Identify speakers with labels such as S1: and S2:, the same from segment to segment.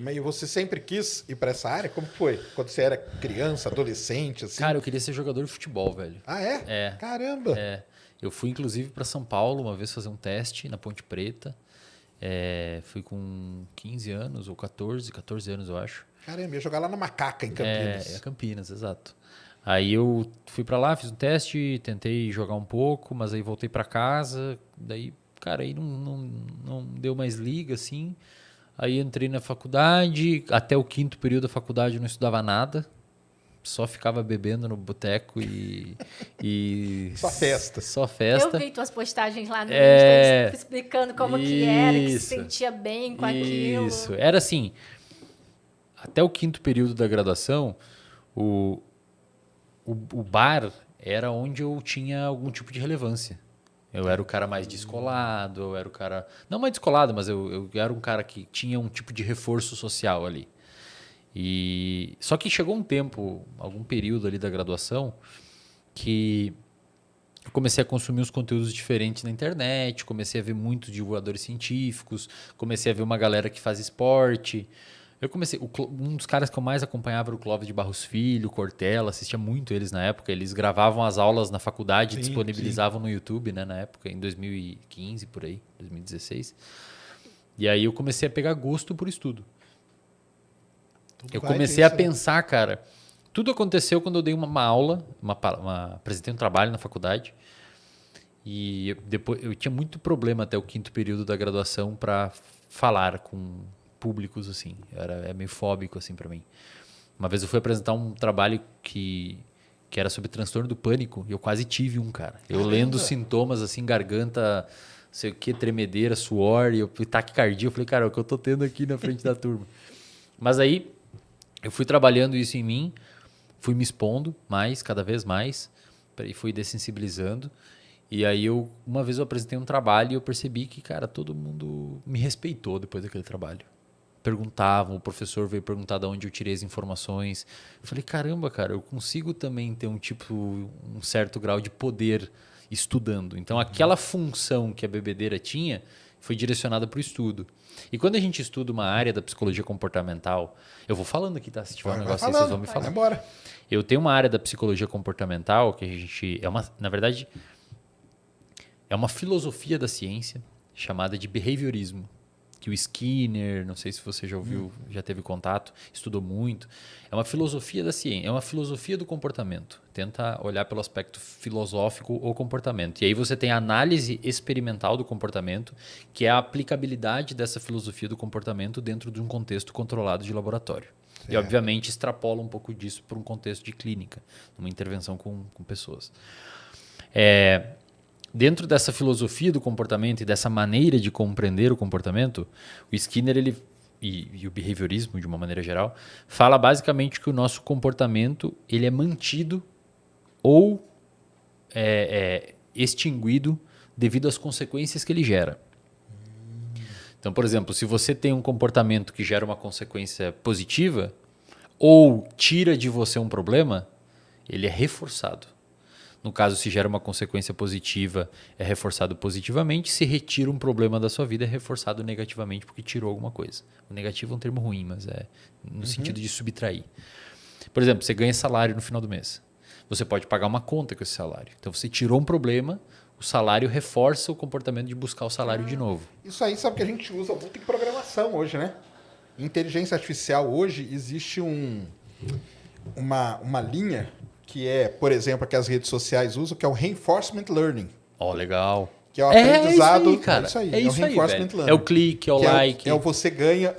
S1: Mas você sempre quis ir para essa área? Como foi? Quando você era criança, adolescente, assim?
S2: Cara, eu queria ser jogador de futebol, velho.
S1: Ah, é?
S2: É.
S1: Caramba!
S2: Eu fui, inclusive, para São Paulo uma vez fazer um teste na Ponte Preta. Fui com 15 anos ou 14 anos, eu acho.
S1: Caramba, ia jogar lá na Macaca, em Campinas.
S2: Campinas, exato. Aí eu fui para lá, fiz um teste, tentei jogar um pouco, mas aí voltei para casa. Daí, cara, aí não deu mais liga, assim. Aí entrei na faculdade, até o 5º período da faculdade eu não estudava nada. Só ficava bebendo no boteco e
S1: Só festa.
S2: Só festa.
S3: Eu vi tuas postagens lá no Insta, explicando como que era, que se
S2: Isso.
S3: sentia bem com aquilo.
S2: Isso. Era assim, até o 5º período da graduação, o bar era onde eu tinha algum tipo de relevância. Eu era o cara mais descolado, eu era o cara... Não mais descolado, mas eu era um cara que tinha um tipo de reforço social ali. Só que chegou um tempo, algum período ali da graduação, que eu comecei a consumir uns conteúdos diferentes na internet, comecei a ver muitos divulgadores científicos, comecei a ver uma galera que faz esporte. Um dos caras que eu mais acompanhava era o Clóvis de Barros Filho, Cortella, assistia muito eles na época. Eles gravavam as aulas na faculdade e disponibilizavam no YouTube, né, na época, em 2015, por aí, 2016. E aí eu comecei a pegar gosto por estudo. Eu comecei a pensar, cara, tudo aconteceu quando eu dei uma aula, apresentei um trabalho na faculdade. E depois eu tinha muito problema até o 5º período da graduação para falar com públicos, assim. É meio fóbico, assim, para mim. Uma vez eu fui apresentar um trabalho que era sobre transtorno do pânico e eu quase tive um, cara. Eu lendo sintomas, assim, garganta, sei o que, tremedeira, suor, e taquicardia. Eu falei, cara, é o que eu tô tendo aqui na frente da turma. Mas aí eu fui trabalhando isso em mim, fui me expondo mais, cada vez mais, e fui dessensibilizando. E aí uma vez eu apresentei um trabalho e eu percebi que, cara, todo mundo me respeitou depois daquele trabalho. Perguntavam, o professor veio perguntar de onde eu tirei as informações. Eu falei, caramba, cara, eu consigo também ter um certo grau de poder estudando. Então, aquela função que a bebedeira tinha foi direcionada para o estudo. E quando a gente estuda uma área da psicologia comportamental, eu vou falando aqui, tá? Se tiver um negócio aí, vocês vão me falar.
S1: Embora.
S2: Eu tenho uma área da psicologia comportamental que na verdade, é uma filosofia da ciência chamada de behaviorismo. Que o Skinner, não sei se você já ouviu, já teve contato, estudou muito. É uma filosofia da ciência, é uma filosofia do comportamento. Tenta olhar pelo aspecto filosófico o comportamento. E aí você tem a análise experimental do comportamento, que é a aplicabilidade dessa filosofia do comportamento dentro de um contexto controlado de laboratório. Certo. E, obviamente, extrapola um pouco disso para um contexto de clínica, uma intervenção com pessoas. Dentro dessa filosofia do comportamento e dessa maneira de compreender o comportamento, o Skinner e o behaviorismo, de uma maneira geral, fala basicamente que o nosso comportamento ele é mantido ou extinguido devido às consequências que ele gera. Então, por exemplo, se você tem um comportamento que gera uma consequência positiva ou tira de você um problema, ele é reforçado. No caso, se gera uma consequência positiva, é reforçado positivamente. Se retira um problema da sua vida, é reforçado negativamente porque tirou alguma coisa. O negativo é um termo ruim, mas é no sentido de subtrair. Por exemplo, você ganha salário no final do mês. Você pode pagar uma conta com esse salário. Então, você tirou um problema, o salário reforça o comportamento de buscar o salário de novo.
S1: Isso aí sabe que a gente usa muito em programação hoje, né? Inteligência artificial hoje existe uma linha que é, por exemplo, a que as redes sociais usam, que é o Reinforcement Learning.
S2: Legal.
S1: Que é o aprendizado.
S2: É isso aí, cara.
S1: É o Reinforcement Learning.
S2: É o clique, é o like.
S1: Você ganha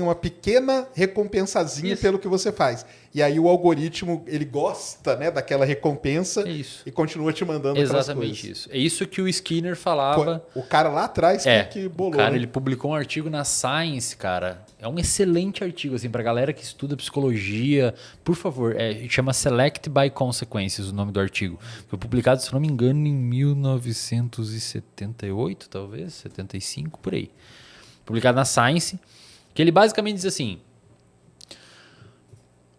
S1: uma pequena recompensazinha pelo que você faz. E aí o algoritmo, ele gosta, né, daquela recompensa e continua te mandando aquelas coisas.
S2: Exatamente isso. É isso que o Skinner falava.
S1: O cara lá atrás que bolou.
S2: O cara, ele publicou um artigo na Science, cara. É um excelente artigo, assim, pra galera que estuda psicologia. Por favor, chama Select by Consequences, o nome do artigo. Foi publicado, se não me engano, em 1978, talvez, 75, por aí. Publicado na Science, que ele basicamente diz assim: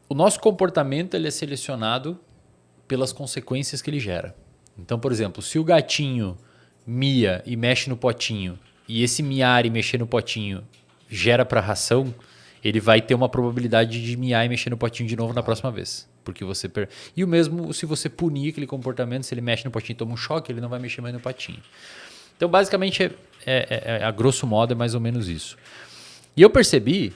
S2: o nosso comportamento ele é selecionado pelas consequências que ele gera. Então, por exemplo, se o gatinho mia e mexe no potinho, e esse miar e mexer no potinho gera para a ração, ele vai ter uma probabilidade de miar e mexer no potinho de novo na próxima vez. Porque você E o mesmo se você punir aquele comportamento, se ele mexe no potinho e toma um choque, ele não vai mexer mais no potinho. Então, basicamente, a grosso modo, é mais ou menos isso. E eu percebi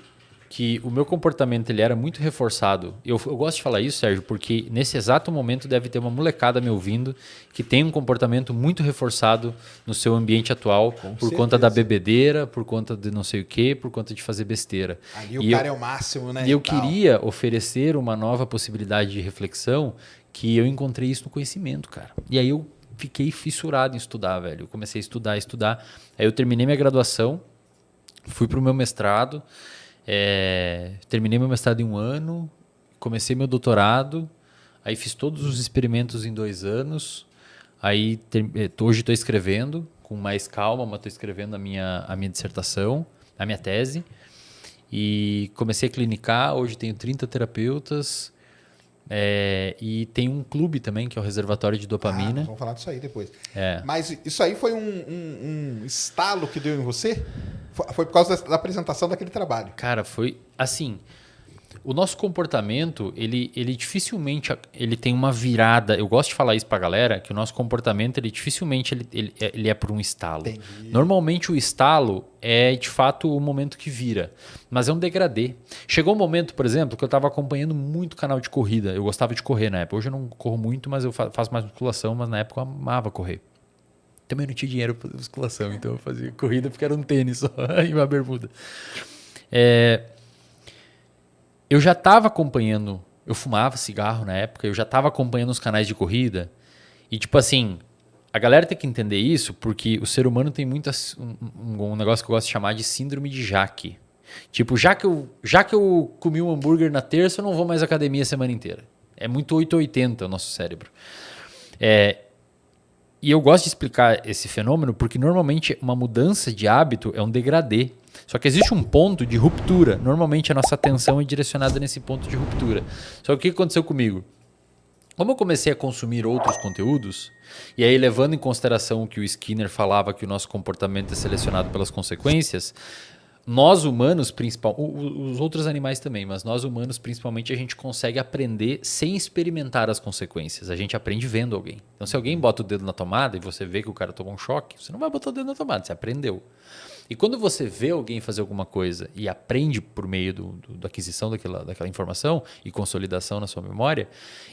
S2: que o meu comportamento ele era muito reforçado. Eu gosto de falar isso, Sérgio, porque nesse exato momento deve ter uma molecada me ouvindo que tem um comportamento muito reforçado no seu ambiente atual, por conta da bebedeira, por conta de não sei o quê, por conta de fazer besteira.
S1: Ali o cara é o máximo, né?
S2: E eu queria oferecer uma nova possibilidade de reflexão, que eu encontrei isso no conhecimento, cara. E aí eu fiquei fissurado em estudar, velho. Eu comecei a estudar. Aí eu terminei minha graduação, fui para o meu mestrado, terminei meu mestrado em 1 ano, comecei meu doutorado, aí fiz todos os experimentos em 2 anos, aí hoje estou escrevendo com mais calma, mas estou escrevendo a minha dissertação, a minha tese, e comecei a clinicar, hoje tenho 30 terapeutas, e tem um clube também, que é o Reservatório de Dopamina.
S1: Vamos falar disso aí depois. Mas isso aí foi um estalo que deu em você? Foi por causa da apresentação daquele trabalho?
S2: Cara, foi assim... O nosso comportamento, ele dificilmente ele tem uma virada. Eu gosto de falar isso pra galera, que o nosso comportamento, ele dificilmente ele é por um estalo.
S1: Entendi.
S2: Normalmente o estalo é, de fato, o momento que vira. Mas é um degradê. Chegou um momento, por exemplo, que eu estava acompanhando muito canal de corrida. Eu gostava de correr na época. Hoje eu não corro muito, mas eu faço mais musculação. Mas na época eu amava correr. Também não tinha dinheiro para musculação, então eu fazia corrida porque era um tênis só e uma bermuda. Eu já estava acompanhando, eu fumava cigarro na época, eu já estava acompanhando os canais de corrida. E tipo assim, a galera tem que entender isso porque o ser humano tem um negócio que eu gosto de chamar de síndrome de Jaque. Tipo, já que eu comi um hambúrguer na terça, eu não vou mais à academia a semana inteira. É muito 880 o nosso cérebro. E eu gosto de explicar esse fenômeno porque normalmente uma mudança de hábito é um degradê. Só que existe um ponto de ruptura. Normalmente a nossa atenção é direcionada nesse ponto de ruptura. Só que o que aconteceu comigo? Como eu comecei a consumir outros conteúdos, e aí levando em consideração que o Skinner falava que o nosso comportamento é selecionado pelas consequências, nós humanos, os outros animais também, mas nós humanos principalmente, a gente consegue aprender sem experimentar as consequências. A gente aprende vendo alguém. Então se alguém bota o dedo na tomada e você vê que o cara tomou um choque, você não vai botar o dedo na tomada, você aprendeu. E quando você vê alguém fazer alguma coisa e aprende por meio da aquisição daquela informação e consolidação na sua memória,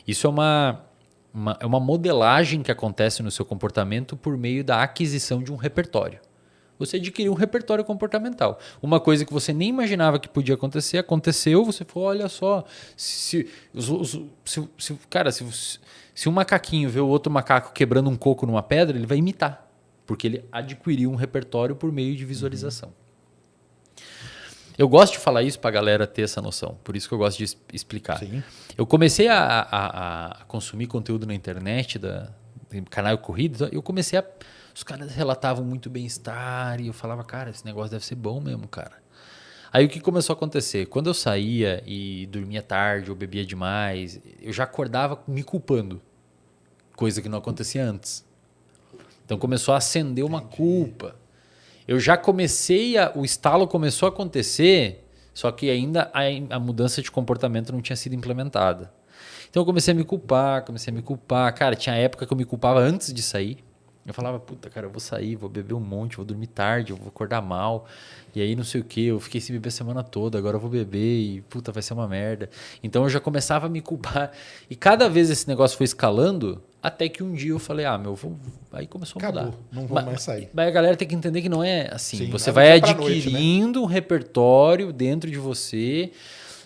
S2: isso é uma modelagem que acontece no seu comportamento por meio da aquisição de um repertório. Você adquiriu um repertório comportamental. Uma coisa que você nem imaginava que podia acontecer, aconteceu, você falou, olha só, se um macaquinho vê o outro macaco quebrando um coco numa pedra, ele vai imitar. Porque ele adquiriu um repertório por meio de visualização. Eu gosto de falar isso para a galera ter essa noção. Por isso que eu gosto de explicar. Sim. Eu comecei a consumir conteúdo na internet, do canal Corrida. Eu comecei os caras relatavam muito bem-estar. E eu falava, cara, esse negócio deve ser bom mesmo, cara. Aí o que começou a acontecer? Quando eu saía e dormia tarde ou bebia demais, eu já acordava me culpando. Coisa que não acontecia antes. Então começou a acender uma culpa. Eu já o estalo começou a acontecer, só que ainda a mudança de comportamento não tinha sido implementada. Então eu comecei a me culpar. Cara, tinha época que eu me culpava antes de sair. Eu falava, puta, cara, eu vou sair, vou beber um monte, vou dormir tarde, eu vou acordar mal. E aí não sei o que, eu fiquei sem beber a semana toda, agora eu vou beber e puta, vai ser uma merda. Então eu já começava a me culpar. E cada vez esse negócio foi escalando, até que um dia eu falei, aí começou a mudar.
S1: Acabou, não vou mais sair.
S2: Mas a galera tem que entender que não é assim. Sim, você
S1: vai
S2: adquirindo um repertório dentro de você.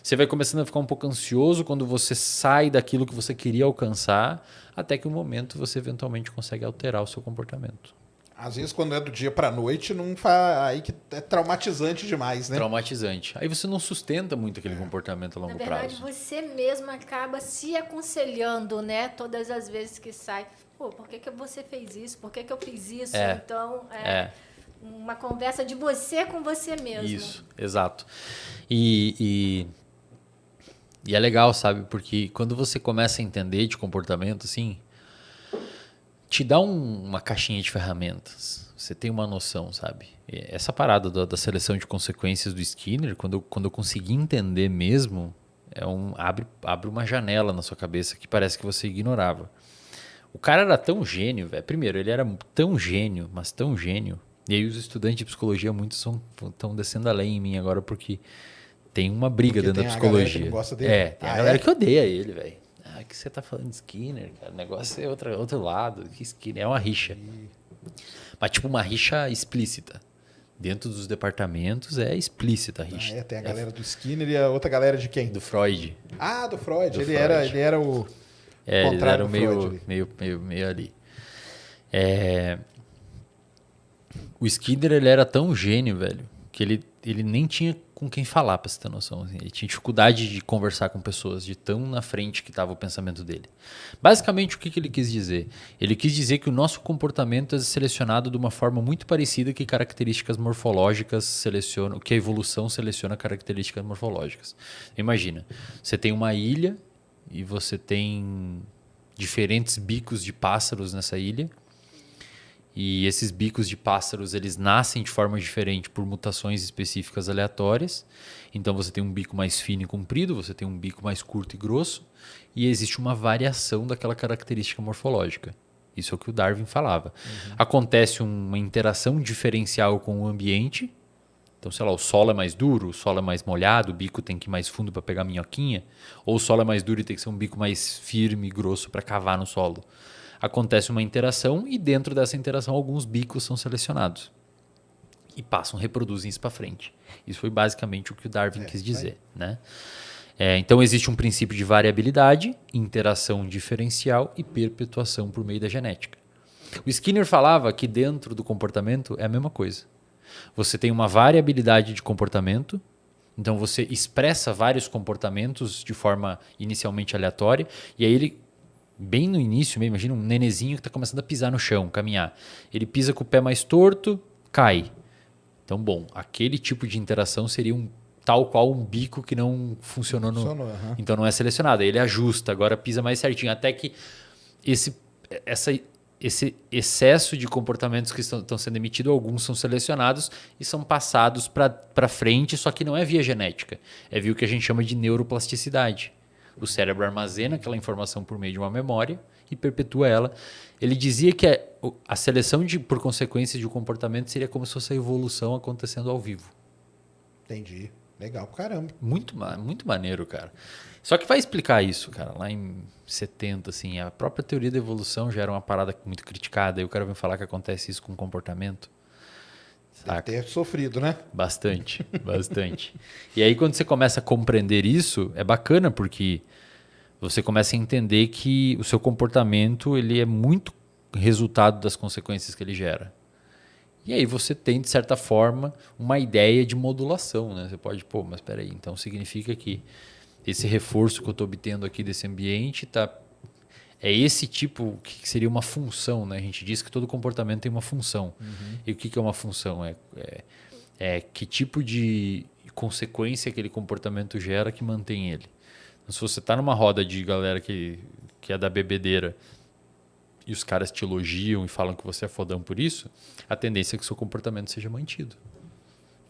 S2: Você vai começando a ficar um pouco ansioso quando você sai daquilo que você queria alcançar, até que um momento você eventualmente consegue alterar o seu comportamento.
S1: Às vezes, quando é do dia para a noite, aí que é traumatizante demais, né?
S2: Traumatizante. Aí você não sustenta muito aquele comportamento a longo prazo.
S3: Na verdade, você mesmo acaba se aconselhando, né? Todas as vezes que sai. Pô, por que você fez isso? Por que eu fiz isso? Então, uma conversa de você com você mesmo.
S2: Isso, exato. E é legal, sabe? Porque quando você começa a entender de comportamento, assim... te dá uma caixinha de ferramentas. Você tem uma noção, sabe? Essa parada da seleção de consequências do Skinner, quando eu consegui entender mesmo, abre uma janela na sua cabeça que parece que você ignorava. O cara era tão gênio, velho. Primeiro, ele era tão gênio, mas tão gênio. E aí os estudantes de psicologia muitos estão descendo a lenha em mim agora porque tem uma briga dentro da psicologia.
S1: Que não gosta dele.
S2: Tem a galera que odeia ele, velho. O que você tá falando de Skinner, cara? O negócio é outro lado. Que Skinner é uma rixa. Mas tipo uma rixa explícita. Dentro dos departamentos é explícita a rixa.
S1: Tem a galera do Skinner e a outra galera de quem?
S2: Do Freud.
S1: Ah, do Freud. Ele era o
S2: ele era meio ali. O Skinner, ele era tão gênio, velho, que ele nem tinha com quem falar, pra você ter noção. Assim. Ele tinha dificuldade de conversar com pessoas, de tão na frente que estava o pensamento dele. Basicamente, o que ele quis dizer? Ele quis dizer que o nosso comportamento é selecionado de uma forma muito parecida que características morfológicas selecionam, que a evolução seleciona características morfológicas. Imagina, você tem uma ilha e você tem diferentes bicos de pássaros nessa ilha. E esses bicos de pássaros, eles nascem de forma diferente por mutações específicas aleatórias. Então você tem um bico mais fino e comprido, você tem um bico mais curto e grosso, e existe uma variação daquela característica morfológica. Isso é o que o Darwin falava. Acontece uma interação diferencial com o ambiente. Então, sei lá, o solo é mais duro, o solo é mais molhado, o bico tem que ir mais fundo para pegar minhoquinha, ou o solo é mais duro e tem que ser um bico mais firme e grosso para cavar no solo. Acontece uma interação e dentro dessa interação alguns bicos são selecionados e reproduzem isso para frente. Isso foi basicamente o que o Darwin quis dizer, né? Então existe um princípio de variabilidade, interação diferencial e perpetuação por meio da genética. O Skinner falava que dentro do comportamento é a mesma coisa. Você tem uma variabilidade de comportamento, então você expressa vários comportamentos de forma inicialmente aleatória, e aí ele bem no início mesmo, imagina um nenezinho que está começando a pisar no chão, caminhar. Ele pisa com o pé mais torto, cai. Então, bom, aquele tipo de interação seria tal qual um bico que não funcionou. Então não é selecionado. Aí ele ajusta, agora pisa mais certinho. Até que esse excesso de comportamentos que estão sendo emitidos, alguns são selecionados e são passados para frente, só que não é via genética. É via o que a gente chama de neuroplasticidade. O cérebro armazena aquela informação por meio de uma memória e perpetua ela. Ele dizia que a seleção por consequência de um comportamento seria como se fosse a evolução acontecendo ao vivo.
S1: Entendi. Legal pra caramba.
S2: Muito maneiro, cara. Só que vai explicar isso, cara, lá em 70, assim, a própria teoria da evolução já era uma parada muito criticada. E o cara vem falar que acontece isso com o comportamento.
S1: Deve ter sofrido, né?
S2: Bastante. E aí, quando você começa a compreender isso, é bacana, porque você começa a entender que o seu comportamento ele é muito resultado das consequências que ele gera. E aí você tem, de certa forma, uma ideia de modulação, né? Você pode, mas espera aí, então significa que esse reforço que eu estou obtendo aqui desse ambiente é esse tipo que seria uma função, né? A gente diz que todo comportamento tem uma função. E o que é uma função? É que tipo de consequência aquele comportamento gera que mantém ele. Então, se você está numa roda de galera que é da bebedeira e os caras te elogiam e falam que você é fodão por isso, a tendência é que o seu comportamento seja mantido.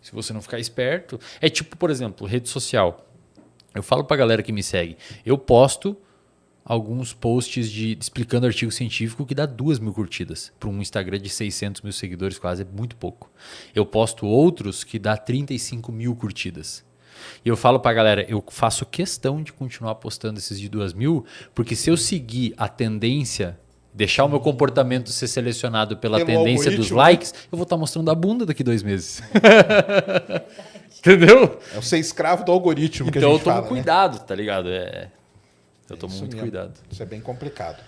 S2: Se você não ficar esperto... É tipo, por exemplo, rede social. Eu falo pra galera que me segue, eu posto alguns posts explicando artigo científico que dá 2.000 curtidas. Para um Instagram de 600 mil seguidores quase é muito pouco. Eu posto outros que dá 35 mil curtidas. E eu falo pra galera, eu faço questão de continuar postando esses de 2.000, porque se eu seguir a tendência, deixar o meu comportamento ser selecionado pela tendência dos likes, eu vou estar mostrando a bunda daqui 2 meses. Entendeu?
S1: É o ser escravo do algoritmo que a gente fala.
S2: Então eu tomo cuidado, tá ligado? Eu tomo muito cuidado.
S1: Isso é bem complicado.